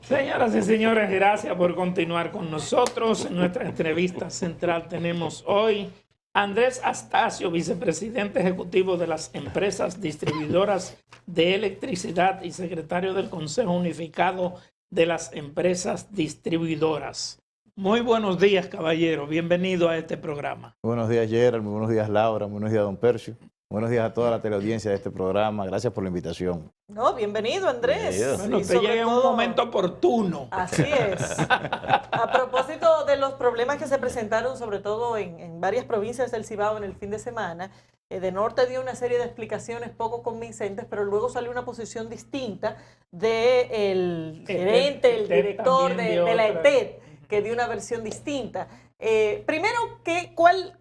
Señoras y señores, gracias por continuar con nosotros. En nuestra entrevista central tenemos hoy a Andrés Astacio, vicepresidente ejecutivo de las empresas distribuidoras de electricidad y secretario del Consejo Unificado de las Empresas Distribuidoras. Muy buenos días, caballero. Bienvenido a este programa. Buenos días, Gerald. Muy buenos días, Laura. Muy buenos días, don Percio. Buenos días a toda la teleaudiencia de este programa. Gracias por la invitación. No, bienvenido, Andrés. Bienvenido. Bueno, usted llega en un momento oportuno. Así es. A propósito de los problemas que se presentaron, sobre todo en varias provincias del Cibao en el fin de semana, de Norte dio una serie de explicaciones poco convincentes, pero luego salió una posición distinta del gerente, el director de la ETED, que dio una versión distinta. Primero, ¿qué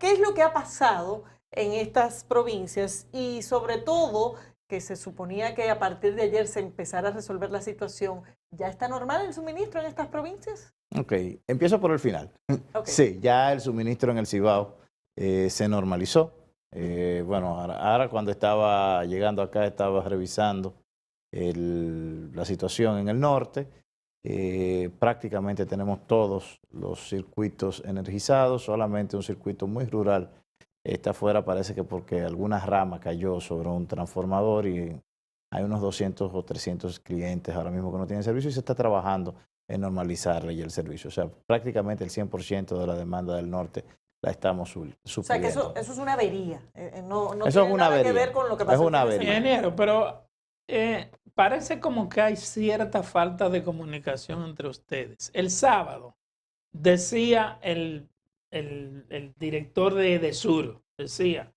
es lo que ha pasado en estas provincias? Y sobre todo, que se suponía que a partir de ayer se empezara a resolver la situación, ¿ya está normal el suministro en estas provincias? Ok, empiezo por el final. Okay. Sí, ya el suministro en el Cibao se normalizó. Bueno, ahora cuando estaba llegando acá estaba revisando la situación en el norte. Prácticamente tenemos todos los circuitos energizados, solamente un circuito muy rural está afuera, parece que porque alguna rama cayó sobre un transformador y hay unos 200 o 300 clientes ahora mismo que no tienen servicio y se está trabajando en normalizarle ya el servicio. O sea, prácticamente el 100% de la demanda del norte la estamos supliendo. O sea, que eso es una avería. No eso tiene es una nada avería. Que ver con lo que pasó. Es una avería. Ingeniero, pero parece como que hay cierta falta de comunicación entre ustedes. El sábado decía el director de Sur, decía,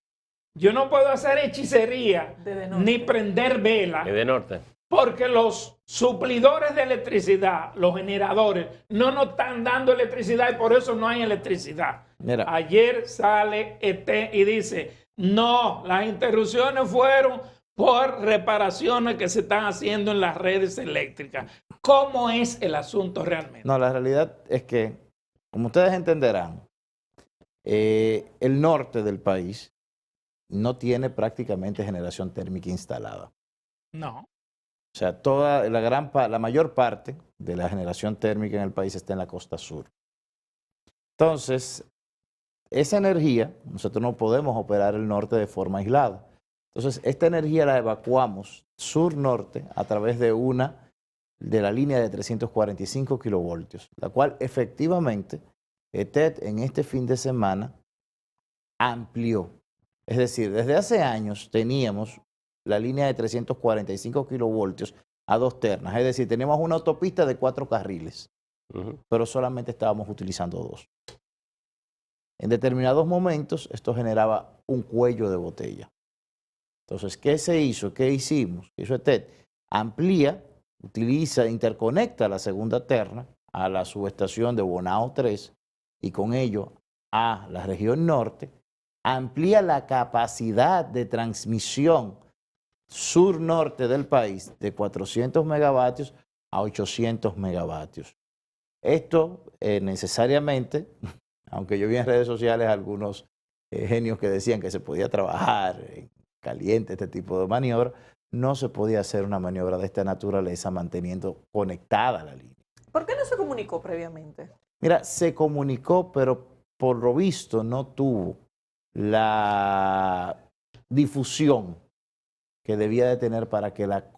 yo no puedo hacer hechicería ni prender vela de norte, porque los suplidores de electricidad, los generadores, no nos están dando electricidad y por eso no hay electricidad. Mira. Ayer sale y dice, no, las interrupciones fueron por reparaciones que se están haciendo en las redes eléctricas. ¿Cómo es el asunto realmente? No, la realidad es que, como ustedes entenderán, el norte del país no tiene prácticamente generación térmica instalada. No. O sea, la mayor parte de la generación térmica en el país está en la costa sur. Entonces, esa energía, nosotros no podemos operar el norte de forma aislada. Entonces, esta energía la evacuamos sur-norte a través de la línea de 345 kilovoltios, la cual efectivamente ETED en este fin de semana amplió. Es decir, desde hace años teníamos la línea de 345 kilovoltios a 2 ternas. Es decir, teníamos una autopista de 4 carriles, pero solamente estábamos utilizando 2. En determinados momentos esto generaba un cuello de botella. Entonces, ¿qué se hizo? ¿Qué hicimos? ¿Qué hizo ETED? Amplía, interconecta la segunda terna a la subestación de Bonao 3 y con ello a la región norte, amplía la capacidad de transmisión sur-norte del país de 400 megavatios a 800 megavatios. Esto necesariamente, aunque yo vi en redes sociales algunos genios que decían que se podía trabajar en caliente este tipo de maniobra, no se podía hacer una maniobra de esta naturaleza manteniendo conectada la línea. ¿Por qué no se comunicó previamente? Mira, se comunicó, pero por lo visto no tuvo la difusión que debía de tener para que la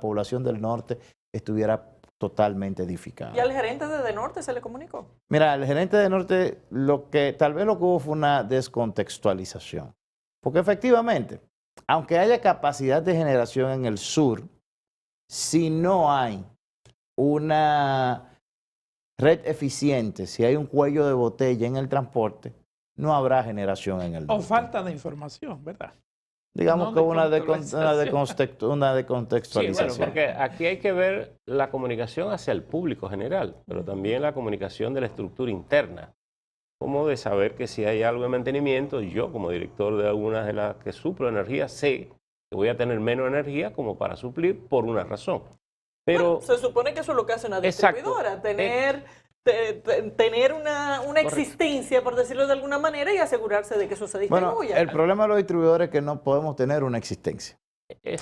población del norte estuviera totalmente edificada. ¿Y al gerente de Norte se le comunicó? Mira, al gerente de Norte tal vez lo que hubo fue una descontextualización. Porque efectivamente, aunque haya capacidad de generación en el sur, si no hay una red eficiente, si hay un cuello de botella en el transporte, no habrá generación en el norte. O falta de información, ¿verdad? Digamos No que una decontextualización. Sí, bueno, porque aquí hay que ver la comunicación hacia el público general, pero también la comunicación de la estructura interna. Como de saber que si hay algo de mantenimiento, yo como director de algunas de las que suplo energía, sé que voy a tener menos energía como para suplir por una razón. Pero bueno, se supone que eso es lo que hace una distribuidora, tener una existencia, por decirlo de alguna manera, y asegurarse de que eso se distribuya. Bueno, el problema de los distribuidores es que no podemos tener una existencia.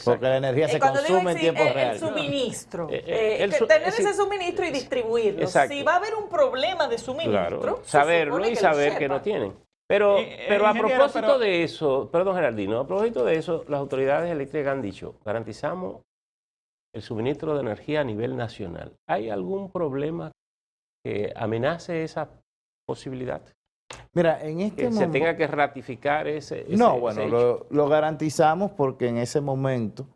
Porque la energía se Cuando digo consume en tiempo el real. suministro, tener ese suministro y distribuirlo. Exacto. Si va a haber un problema de suministro, Claro, se saberlo supone y que saber lo que no sepa. tienen. Pero a ingeniero, propósito de eso, perdón Geraldino, a propósito de eso, las autoridades eléctricas han dicho, garantizamos el suministro de energía a nivel nacional. ¿Hay algún problema que amenace esa posibilidad? Mira, en este Que se momento... tenga que ratificar ese No, bueno, hecho. lo garantizamos porque en ese momento,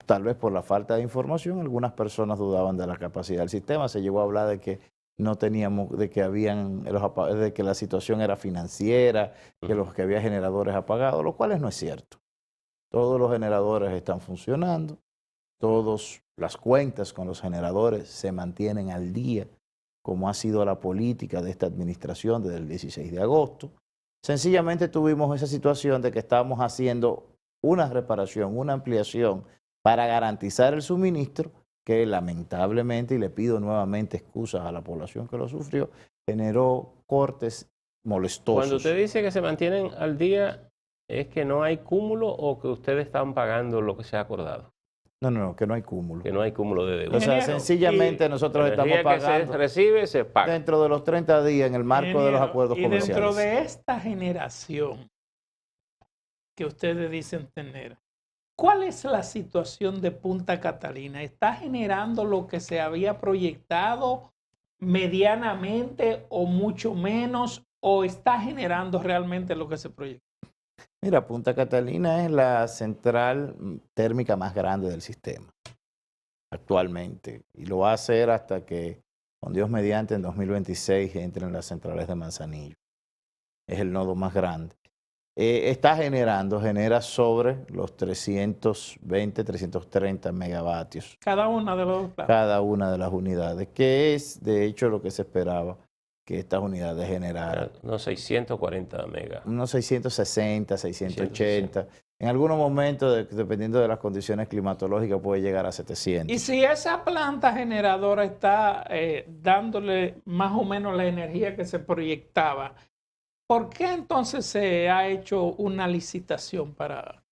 tal vez por la falta de información, algunas personas dudaban de la capacidad del sistema. Se llegó a hablar de que no teníamos, de que de que la situación era financiera, que los que había generadores apagados, lo cual no es cierto. Todos los generadores están funcionando, todas las cuentas con los generadores se mantienen al día, como ha sido la política de esta administración desde el 16 de agosto. Sencillamente tuvimos esa situación de que estábamos haciendo una reparación, una ampliación para garantizar el suministro, que lamentablemente, y le pido nuevamente excusas a la población que lo sufrió, generó cortes molestosos. Cuando usted dice que se mantienen al día, ¿es que no hay cúmulo o que ustedes están pagando lo que se ha acordado? No, que no hay cúmulo. Que no hay cúmulo de deuda. O sea, Ingeniero, sencillamente nosotros La estamos energía que pagando se recibe, se paga. dentro de los 30 días en el marco de los Ingeniero, acuerdos y comerciales. dentro de esta generación que ustedes dicen tener, ¿cuál es la situación de Punta Catalina? ¿Está generando lo que se había proyectado medianamente o mucho menos? ¿O está generando realmente lo que se proyectó? Mira, Punta Catalina es la central térmica más grande del sistema actualmente y lo va a hacer hasta que, con Dios mediante, en 2026 entren las centrales de Manzanillo. Es el nodo más grande. Genera sobre los 320, 330 megavatios Cada una de los planes. cada una de las unidades, que es de hecho lo que se esperaba que estas unidades generaran. No, 640 megas. Unos 660, 680. En algunos momentos, dependiendo de las condiciones climatológicas, puede llegar a 700. Y si esa planta generadora está dándole más o menos la energía que se proyectaba, ¿por qué entonces se ha hecho una licitación para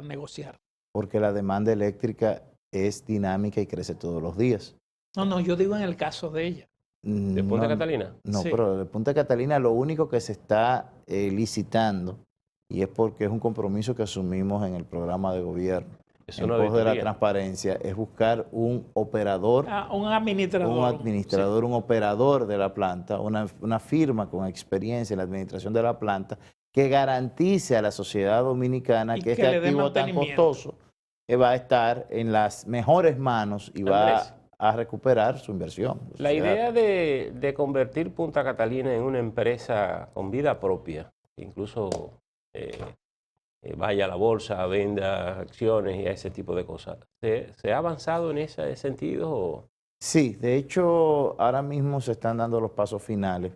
negociar? Porque la demanda eléctrica es dinámica y crece todos los días. No, yo digo en el caso de ella. ¿De Punta Catalina? No, Sí. pero de Punta Catalina lo único que se está licitando, y es porque es un compromiso que asumimos en el programa de gobierno, Es en una pos de la auditoría. transparencia, es buscar un operador, Un administrador. un operador de la planta, una firma con experiencia en la administración de la planta, que garantice a la sociedad dominicana Y que que este le dé activo tan mantenimiento. costoso va a estar en las mejores manos y Andrés, va a recuperar su inversión. la idea de convertir Punta Catalina en una empresa con vida propia, que incluso vaya a la bolsa, venda acciones y a ese tipo de cosas, ¿se ha avanzado en ese sentido? ¿O? Sí, de hecho, ahora mismo se están dando los pasos finales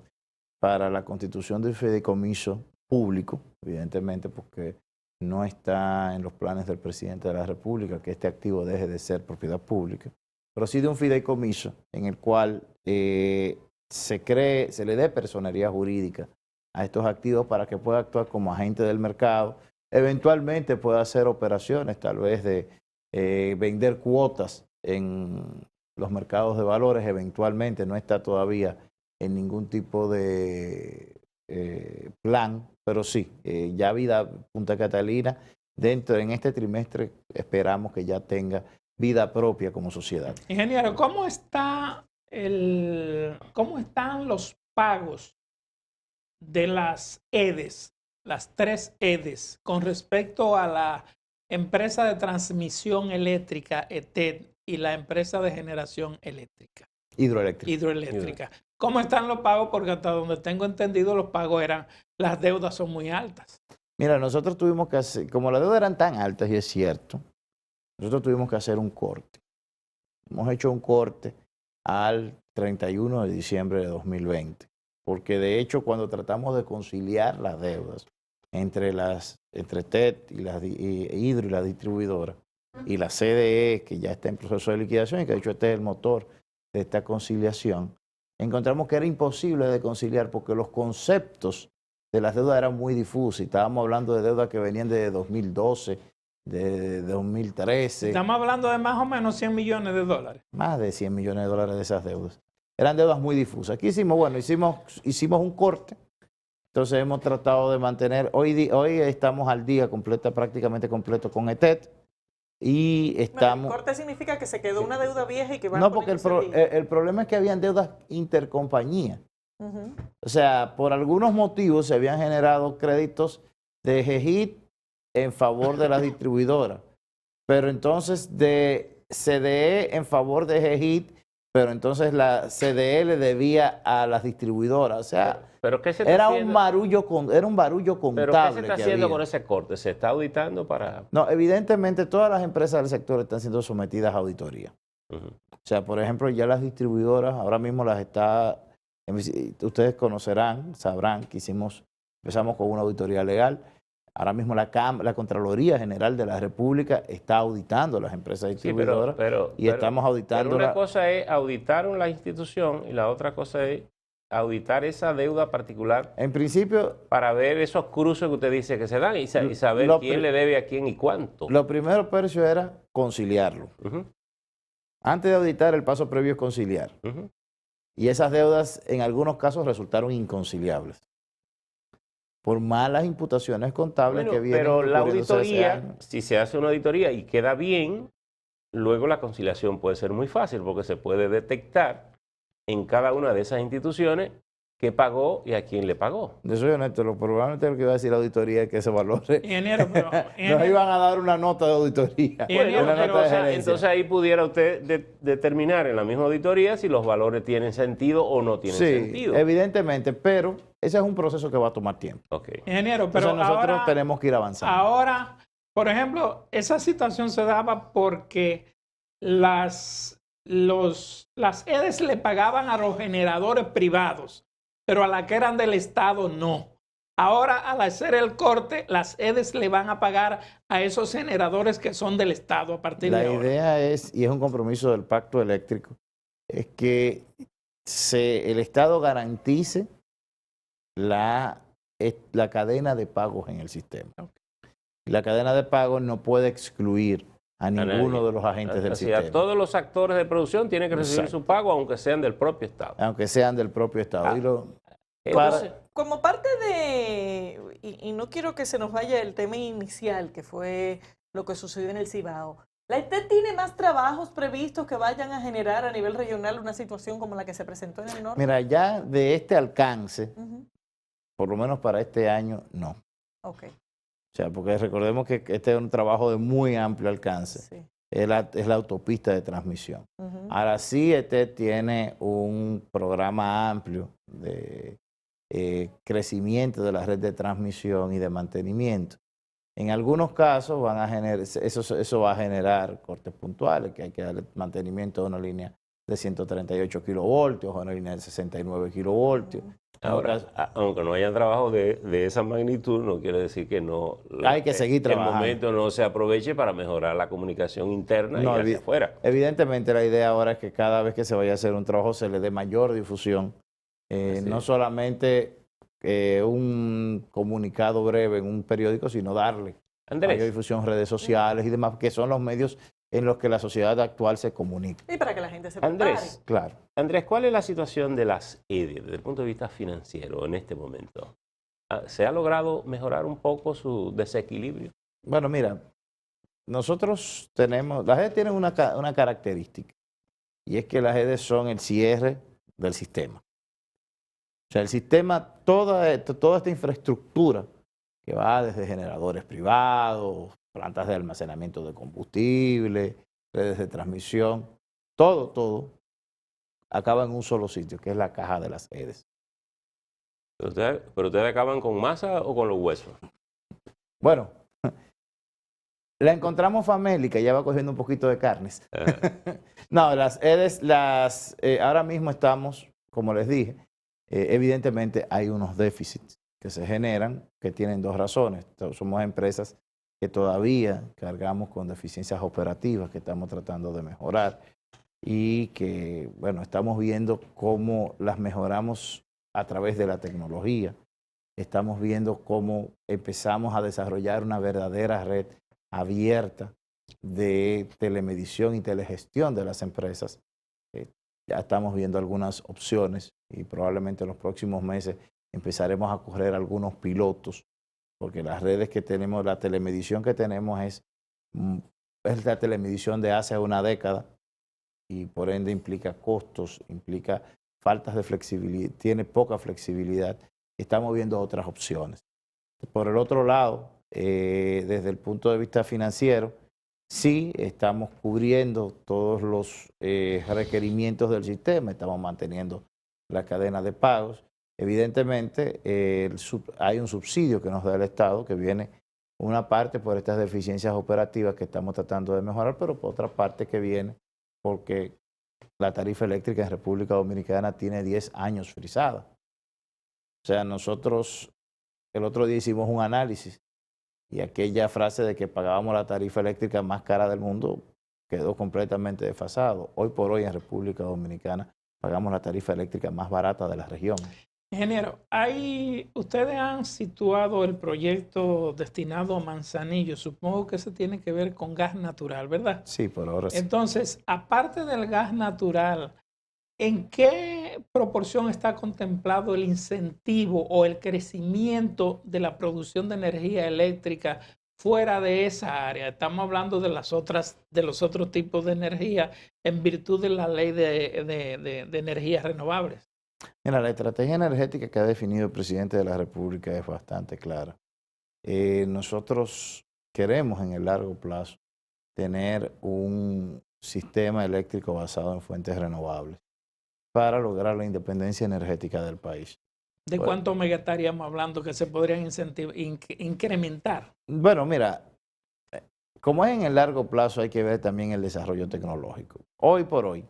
para la constitución de un fideicomiso público, evidentemente porque no está en los planes del presidente de la República que este activo deje de ser propiedad pública, pero sí de un fideicomiso en el cual se le dé personería jurídica a estos activos para que pueda actuar como agente del mercado, eventualmente pueda hacer operaciones tal vez de vender cuotas en los mercados de valores, eventualmente no está todavía en ningún tipo de plan, pero sí, ya vida Punta Catalina, en este trimestre esperamos que ya tenga vida propia como sociedad. Ingeniero, ¿cómo están los pagos de las EDES, las 3 EDES, con respecto a la empresa de transmisión eléctrica, ETED, y la empresa de generación eléctrica, hidroeléctrica? ¿Cómo están los pagos? Porque hasta donde tengo entendido, los pagos las deudas son muy altas. Mira, nosotros tuvimos que hacer, como las deudas eran tan altas, y es cierto, nosotros tuvimos que hacer un corte. Hemos hecho un corte al 31 de diciembre de 2020, porque de hecho cuando tratamos de conciliar las deudas entre TED y Hidro y la distribuidora, y la CDE, que ya está en proceso de liquidación y que de hecho este es el motor de esta conciliación, encontramos que era imposible de conciliar porque los conceptos de las deudas era muy difusa y estábamos hablando de deudas que venían de 2012, de 2013. Estamos hablando de más o menos 100 millones de dólares. Más de 100 millones de dólares de esas deudas. Eran deudas muy difusas. Aquí hicimos un corte. Entonces hemos tratado de mantener, hoy estamos al día prácticamente completo con ETET y estamos... Bueno, el corte significa que se quedó una deuda vieja y que va a No, porque el problema es que habían deudas intercompañía. O sea, por algunos motivos se habían generado créditos de GEGIT en favor de las distribuidoras, pero entonces de CDE en favor de GEGIT, pero entonces la CDE le debía a las distribuidoras. O sea, ¿Pero qué se está era haciendo? un barullo contable. ¿Pero qué se está que haciendo había. con ese corte? ¿Se está auditando para...? No, evidentemente todas las empresas del sector están siendo sometidas a auditoría. Ujú. O sea, por ejemplo, ya las distribuidoras ahora mismo ustedes sabrán que empezamos con una auditoría legal. Ahora mismo la Contraloría General de la República está auditando las empresas Sí, distribuidoras y estamos auditando. Pero una cosa es auditar la institución y la otra cosa es auditar esa deuda particular En principio, para ver esos cruces que usted dice que se dan y saber quién le debe a quién y cuánto. lo primero, Percio, era conciliarlo. Ujú, Antes de auditar, el paso previo es conciliar. ujú. Y esas deudas en algunos casos resultaron inconciliables por malas imputaciones contables Bueno, que vienen pero la ocurriéndose hace auditoría, años. si se hace una auditoría y queda bien, luego la conciliación puede ser muy fácil porque se puede detectar en cada una de esas instituciones qué pagó y a quién le pagó. Yo soy honesto, probablemente lo que iba a decir la auditoría es que ese valor Ingeniero, pero... nos iban a dar una nota de auditoría. Ingeniero, una pero, nota de o sea, gerencia. Entonces ahí pudiera usted determinar en la misma auditoría si los valores tienen sentido o no tienen Sí, sentido. evidentemente, pero ese es un proceso que va a tomar tiempo. Ok. Ingeniero, pero Entonces nosotros ahora, tenemos que ir avanzando. ahora, por ejemplo, esa situación se daba porque las EDES le pagaban a los generadores privados, pero a las que eran del Estado no. Ahora, al hacer el corte, las EDES le van a pagar a esos generadores que son del Estado a partir de La ahora. idea es, y es un compromiso del pacto eléctrico, es que el Estado garantice la cadena de pagos en el sistema. La cadena de pagos no puede excluir a ninguno nadie. de los agentes del O sea, sistema, todos los actores de producción tienen que recibir Exacto. su pago, aunque sean del propio Estado. aunque sean del propio Estado. Ah. Entonces, Como parte de, y no quiero que se nos vaya el tema inicial, que fue lo que sucedió en el Cibao, ¿la ETET tiene más trabajos previstos que vayan a generar a nivel regional una situación como la que se presentó en el norte? Mira, ya de este alcance, Ujú. por lo menos para este año, no. Ok, O sea, porque recordemos que este es un trabajo de muy amplio alcance. sí. Es la autopista de transmisión. Ujú. Ahora sí, ETET tiene un programa amplio de crecimiento de la red de transmisión y de mantenimiento. En algunos casos van a generar, eso va a generar cortes puntuales, que hay que darle mantenimiento a una línea de 138 kilovoltios, a una línea de 69 kilovoltios. ahora, aunque no haya trabajo de esa magnitud, no quiere decir que no. Hay que seguir trabajando. El momento no se aproveche para mejorar la comunicación interna No, y hacia afuera. Evidentemente la idea ahora es que cada vez que se vaya a hacer un trabajo se le dé mayor difusión. No es. solamente un comunicado breve en un periódico, sino darle mayor Andrés, difusión en redes sociales y demás, que son los medios en los que la sociedad actual se comunica. Y para que la gente se prepare. Andrés, Claro. ¿cuál es la situación de las EDE desde el punto de vista financiero en este momento? ¿Se ha logrado mejorar un poco su desequilibrio? Bueno, mira, nosotros las EDES tienen una característica, y es que las EDES son el cierre del sistema. O sea, el sistema, toda esta infraestructura que va desde generadores privados, plantas de almacenamiento de combustible, redes de transmisión, todo acaba en un solo sitio, que es la caja de las EDES. ¿Pero ustedes acaban con masa o con los huesos? Bueno, la encontramos famélica, ya va cogiendo un poquito de carnes. No, las EDES, ahora mismo estamos, como les dije, evidentemente hay unos déficits que se generan, que tienen dos razones. Somos empresas que todavía cargamos con deficiencias operativas que estamos tratando de mejorar y que, bueno, estamos viendo cómo las mejoramos a través de la tecnología. estamos viendo cómo empezamos a desarrollar una verdadera red abierta de telemedición y telegestión de las empresas. Ya estamos viendo algunas opciones y probablemente en los próximos meses empezaremos a correr algunos pilotos, porque las redes que tenemos, la telemedición que tenemos es la telemedición de hace una década y por ende implica costos, implica faltas de flexibilidad, tiene poca flexibilidad. Estamos viendo otras opciones. Por el otro lado, desde el punto de vista financiero, sí estamos cubriendo todos los requerimientos del sistema, estamos manteniendo la cadena de pagos. Evidentemente, hay un subsidio que nos da el Estado, que viene una parte por estas deficiencias operativas que estamos tratando de mejorar, pero por otra parte que viene porque la tarifa eléctrica en República Dominicana tiene 10 años frisada. O sea, nosotros el otro día hicimos un análisis y aquella frase de que pagábamos la tarifa eléctrica más cara del mundo quedó completamente desfasado. Hoy por hoy en República Dominicana pagamos la tarifa eléctrica más barata de la región. Ingeniero, ustedes han situado el proyecto destinado a Manzanillo. Supongo que eso tiene que ver con gas natural, ¿verdad? Sí, por ahora sí. Entonces, aparte del gas natural, ¿en qué proporción está contemplado el incentivo o el crecimiento de la producción de energía eléctrica fuera de esa área? Estamos hablando de los otros tipos de energía en virtud de la ley de energías renovables. Mira, la estrategia energética que ha definido el presidente de la República es bastante clara. Nosotros queremos en el largo plazo tener un sistema eléctrico basado en fuentes renovables para lograr la independencia energética del país. ¿De cuánto mega estaríamos hablando que se podrían incrementar? Bueno, mira, como es en el largo plazo, hay que ver también el desarrollo tecnológico. Hoy por hoy,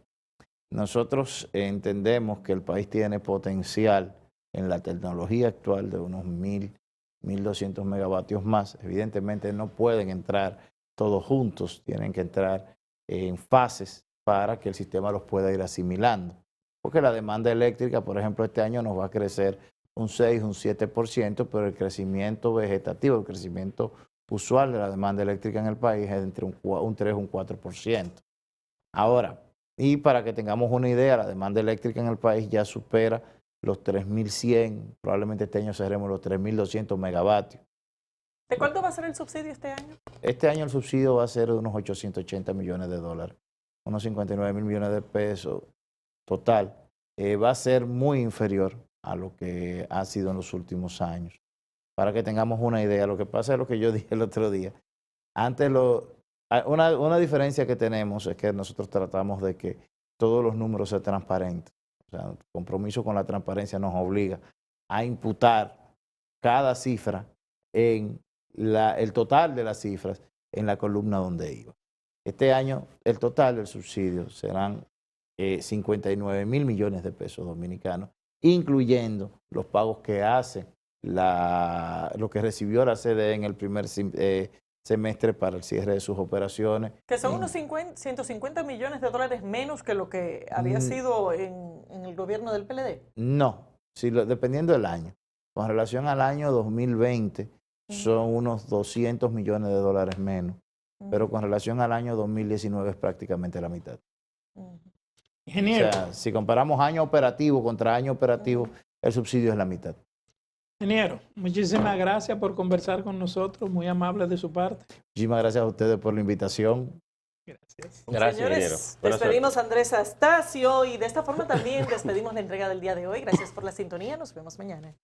nosotros entendemos que el país tiene potencial en la tecnología actual de unos 1.200 megavatios más. Evidentemente no pueden entrar todos juntos, tienen que entrar en fases para que el sistema los pueda ir asimilando. Porque la demanda eléctrica, por ejemplo, este año nos va a crecer un 6, un 7%, pero el crecimiento vegetativo, el crecimiento usual de la demanda eléctrica en el país es entre un 3 y un 4%. Ahora, y para que tengamos una idea, la demanda eléctrica en el país ya supera los 3.100, probablemente este año cerremos los 3.200 megavatios. ¿De cuánto va a ser el subsidio este año? Este año el subsidio va a ser de unos 880 millones de dólares, unos 59.000 millones de pesos total. Va a ser muy inferior a lo que ha sido en los últimos años. Para que tengamos una idea, lo que pasa es lo que yo dije el otro día. Antes una diferencia que tenemos es que nosotros tratamos de que todos los números sean transparentes. O sea, el compromiso con la transparencia nos obliga a imputar cada cifra en el total de las cifras en la columna donde iba. Este año el total del subsidio serán 59.000 millones de pesos dominicanos, incluyendo los pagos que hace lo que recibió la CDE en el primer semestre para el cierre de sus operaciones. Que son unos 150 millones de dólares menos que lo que había sido en el gobierno del PLD. No, dependiendo del año. Con relación al año 2020 son unos 200 millones de dólares menos, pero con relación al año 2019 es prácticamente la mitad. Ingeniero. O sea, si comparamos año operativo contra año operativo, el subsidio es la mitad. Ingeniero, muchísimas gracias por conversar con nosotros, muy amable de su parte. Muchísimas gracias a ustedes por la invitación. Gracias. Gracias, Señores, ingeniero. despedimos a Andrés Astacio y de esta forma también despedimos la entrega del día de hoy. Gracias por la sintonía, nos vemos mañana.